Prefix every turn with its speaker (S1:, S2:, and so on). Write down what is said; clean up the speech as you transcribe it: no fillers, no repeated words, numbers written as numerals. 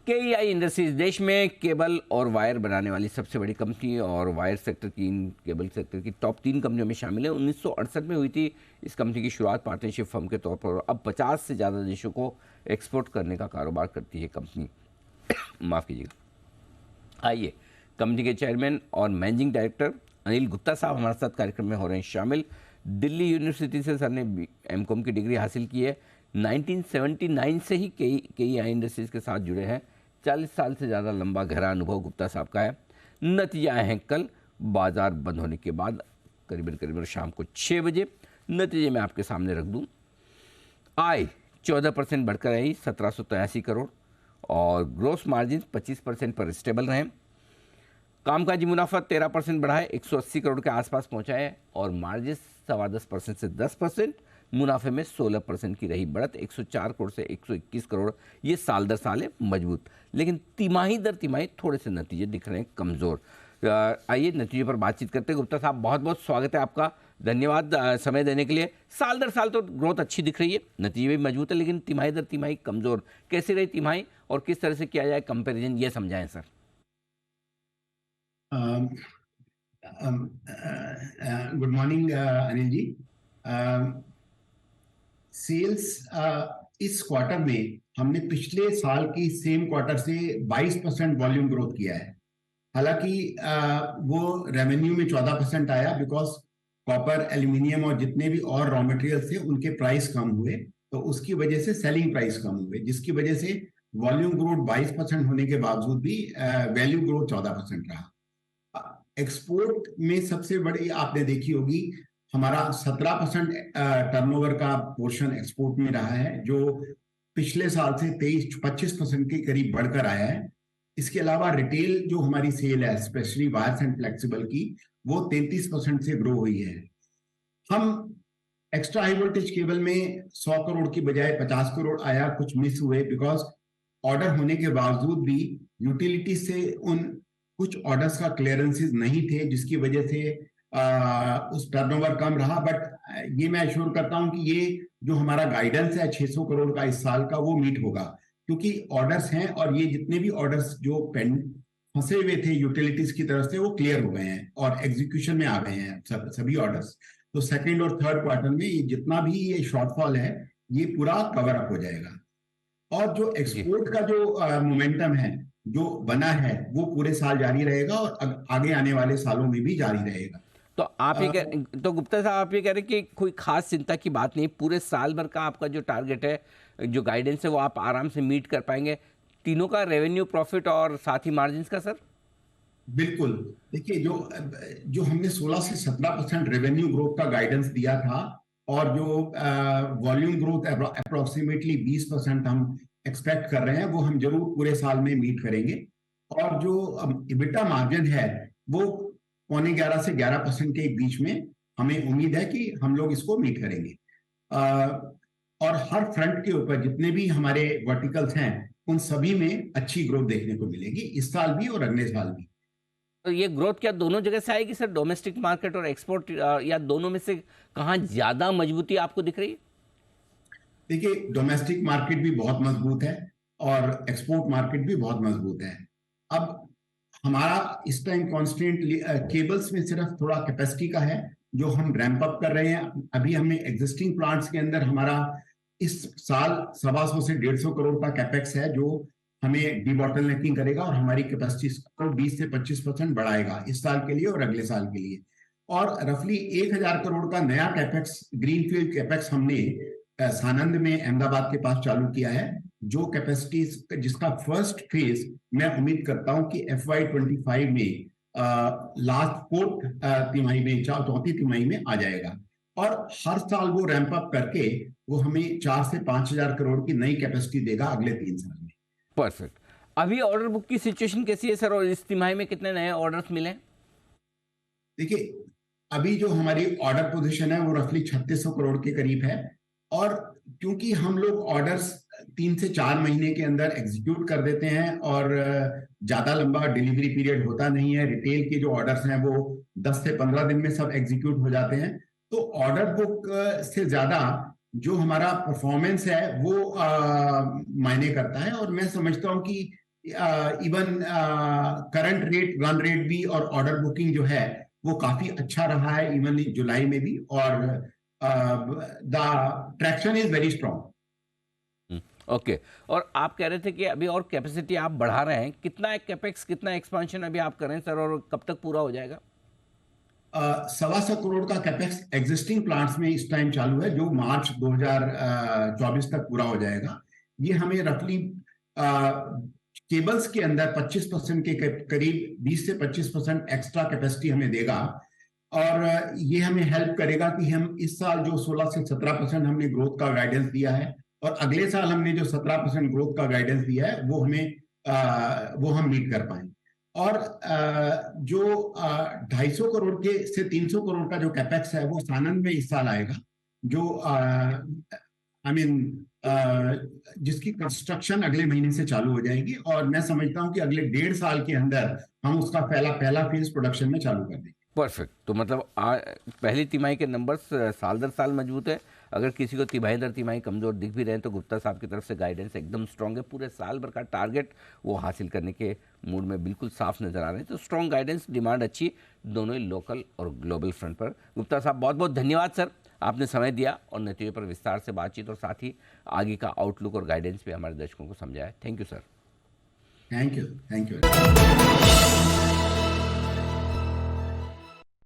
S1: KEI industries देश में cable और वायर बनाने वाली सबसे बड़ी कंपनी और वायर सेक्टर की केबल सेक्टर की टॉप 3 कंपनियों में शामिल है। 1968 में हुई थी इस कंपनी की शुरुआत पार्टनरशिप फर्म के तौर पर। अब 50 से ज़्यादा देशों को एक्सपोर्ट करने का कारोबार करती है कंपनी। माफ़ कीजिएगा। आइए, कंपनी के चेयरमैन और मैनेजिंग डायरेक्टर अनिल गुप्ता साहब हमारे साथ कार्यक्रम में हो रहे हैं शामिल। दिल्ली यूनिवर्सिटी से सर ने एमकॉम की डिग्री हासिल की है। 1979 से ही केईआई इंडस्ट्रीज के साथ जुड़े हैं। 40 साल से ज़्यादा लंबा गहरा अनुभव गुप्ता साहब का है। नतीजे आए हैं कल बाजार बंद होने के बाद, करीबन शाम को 6 बजे। नतीजे मैं आपके सामने रख दूं। आय 14% बढ़कर आई 1783 करोड़ और ग्रोस मार्जिन 25% पर स्टेबल रहे। कामकाजी मुनाफा 13% बढ़ा है, 180 करोड़ के आसपास पहुंचा है और मार्जिन 10.25% से 10%। मुनाफे में 16% की रही बढ़त, 104 करोड़ से 121 करोड़। ये साल दर साल है मजबूत, लेकिन तिमाही दर तिमाही थोड़े से नतीजे दिख रहे हैं कमज़ोर। आइए नतीजे पर बातचीत करते हैं। गुप्ता साहब, बहुत बहुत स्वागत है आपका, धन्यवाद समय देने के लिए। साल दर साल तो ग्रोथ अच्छी दिख रही है, नतीजे भी मजबूत है, लेकिन तिमाही दर तिमाही कमज़ोर। कैसे रही तिमाही और किस तरह से किया जाए कंपेरिजन, ये समझाएं sir.
S2: Good morning Anil ji. Sales इस क्वार्टर में हमने पिछले साल की सेम क्वार्टर से 22% वॉल्यूम ग्रोथ किया है। हालांकि वो रेवेन्यू में 14% आया, बिकॉज कॉपर, एल्यूमिनियम और जितने भी और रॉ मटेरियल थे उनके प्राइस कम हुए, तो उसकी वजह से सेलिंग प्राइस कम हुए, जिसकी वजह से वॉल्यूम ग्रोथ 22% होने के बावजूद भी वैल्यू ग्रोथ 14% रहा। एक्सपोर्ट में सबसे बड़ी आपने देखी होगी, हमारा 17% टर्नओवर का पोर्शन एक्सपोर्ट में रहा है, जो पिछले साल से 23-25% के करीब बढ़कर आया है। इसके अलावा रिटेल जो हमारी सेल है, स्पेशली वायर्स एंड फ्लेक्सिबल की, वो 33% से ग्रो हुई है। हम एक्स्ट्रा हाई वोल्टेज केबल में 100 करोड़ की बजाय 50 करोड़ आया, कुछ मिस हुए, बिकॉज ऑर्डर होने के बावजूद भी यूटिलिटी से उन कुछ ऑर्डर्स का क्लियरेंसेस नहीं थे, जिसकी वजह से उस टर्नओवर कम रहा। बट ये मैं एश्योर करता हूं कि ये जो हमारा गाइडेंस है 600 करोड़ का इस साल का, वो मीट होगा, क्योंकि ऑर्डर्स हैं और ये जितने भी ऑर्डर्स जो फंसे हुए थे यूटिलिटीज की तरफ से, वो क्लियर हो गए हैं और एग्जीक्यूशन में आ गए हैं सभी ऑर्डर्स। तो सेकेंड और थर्ड क्वार्टर में ये जितना भी ये शॉर्टफॉल है, ये पूरा कवर अप हो जाएगा। और जो एक्सपोर्ट का जो मोमेंटम है जो बना है, वो पूरे साल जारी रहेगा और आगे आने वाले सालों में भी जारी रहेगा।
S1: तो आप ये तो गुप्ता साहब आप ये कह रहे हैं कि कोई खास चिंता की बात नहीं, पूरे साल भर का आपका जो टारगेट है, जो गाइडेंस है, वो आप आराम से मीट कर पाएंगे, तीनों का, रेवेन्यू, प्रॉफिट और साथ ही मार्जिन का सर?
S2: बिल्कुल। देखिए, जो हमने 16 से 17% रेवेन्यू ग्रोथ का गाइडेंस दिया था, और जो वॉल्यूम ग्रोथ अप्रोक्सीमेटली 20% हम एक्सपेक्ट कर रहे हैं, वो हम जरूर पूरे साल में मीट करेंगे। और जो इबिटा मार्जिन है, वो 11.25 से 11% के बीच में हमें उम्मीद है कि हम लोग इसको मीट करेंगे। और हर फ्रंट के ऊपर जितने भी हमारे वर्टिकल्स हैं, उन सभी में अच्छी ग्रोथ देखने को मिलेगी, इस साल भी और अगले साल भी।
S1: तो ये ग्रोथ क्या दोनों जगह से आएगी सर, डोमेस्टिक मार्केट और एक्सपोर्ट, या दोनों में से कहाँ ज्यादा मजबूती आपको दिख रही है?
S2: देखिए, डोमेस्टिक मार्केट भी बहुत मजबूत है और एक्सपोर्ट मार्केट भी बहुत मजबूत है। अब हमारा इस टाइम कॉन्स्टेंट केबल्स में सिर्फ थोड़ा कैपेसिटी का है, जो हम रैंप अप कर रहे हैं। अभी हमें एग्जिस्टिंग प्लांट्स के अंदर हमारा इस साल 125 से 150 करोड़ का कैपेक्स है, जो हमें डीबॉटलनेकिंग करेगा और हमारी कैपेसिटी को 20 से 25% बढ़ाएगा इस साल के लिए और अगले साल के लिए। और रफली 1000 करोड़ का नया कैपेक्स, ग्रीनफील्ड कैपेक्स, हमने सानंद में, अहमदाबाद के पास चालू किया है, जो कैपेसिटी जिसका फर्स्ट फेज मैं उम्मीद करता हूं कि FY25 में लास्ट फोर्थ तिमाही में, चौथी तिमाही में आ जाएगा। और हर साल वो रैंप अप करके वो हमें 4 से 5000 करोड़ की नई कैपेसिटी देगा अगले 3 साल में।
S1: परफेक्ट। अभी ऑर्डर बुक की सिचुएशन कैसी है सर, और इस तिमाही में कितने नए ऑर्डर्स मिले?
S2: देखिए, अभी जो हमारी ऑर्डर पोजीशन है वो रफली 3600 करोड़ के करीब है। और क्योंकि हम लोग ऑर्डर्स 3 से 4 महीने के अंदर एग्जीक्यूट कर देते हैं और ज्यादा लंबा डिलीवरी पीरियड होता नहीं है, रिटेल के जो ऑर्डर्स हैं वो 10 से 15 दिन में सब एग्जीक्यूट हो जाते हैं, तो ऑर्डर बुक से ज्यादा जो हमारा परफॉर्मेंस है वो मायने करता है। और मैं समझता हूं कि even current rate, run rate भी और ऑर्डर बुकिंग जो है वो काफी अच्छा रहा है इवन जुलाई में भी, और the traction is very strong.
S1: Okay. और आप कह रहे थे कि अभी और कैपेसिटी आप बढ़ा रहे हैं, कितना है कैपेक्स, कितना एक्सपांशन अभी आप कर रहे हैं सर, और कब तक पूरा हो जाएगा?
S2: 1.25 करोड़ का कैपेक्स एग्जिस्टिंग प्लांट्स में इस टाइम चालू है, जो मार्च 2024 तक पूरा हो जाएगा। ये हमें रफली केबल्स के अंदर 25% के करीब 20 से 25% एक्स्ट्रा कैपेसिटी हमें देगा, और ये हमें हेल्प करेगा कि हम इस साल जो 16 से 17% हमने ग्रोथ का गाइडेंस दिया है, और अगले साल हमने जो 17% ग्रोथ का गाइडेंस दिया है, वो हम मीट कर पाए। और जो 250 करोड़ के से 300 करोड़ का जो कैपेक्स है वो सानंद में इस साल आएगा, जो आई मीन जिसकी कंस्ट्रक्शन अगले महीने से चालू हो जाएगी, और मैं समझता हूं कि अगले 1.5 साल के अंदर हम उसका पहला फेज प्रोडक्शन में चालू कर देंगे।
S1: परफेक्ट। तो मतलब पहली तिमाही के नंबर्स साल दर साल मजबूत है। अगर किसी को तिमाही दर तिमाही कमज़ोर दिख भी रहे हैं तो गुप्ता साहब की तरफ से गाइडेंस एकदम स्ट्रांग है, पूरे साल भर का टारगेट वो हासिल करने के मूड में बिल्कुल साफ नज़र आ रहे हैं। तो स्ट्रांग गाइडेंस, डिमांड अच्छी, दोनों ही लोकल और ग्लोबल फ्रंट पर। गुप्ता साहब बहुत बहुत धन्यवाद सर, आपने समय दिया और नतीजों पर विस्तार से बातचीत और साथ ही आगे का आउटलुक और गाइडेंस भी हमारे दर्शकों को समझाया। Thank you sir.
S2: Thank you.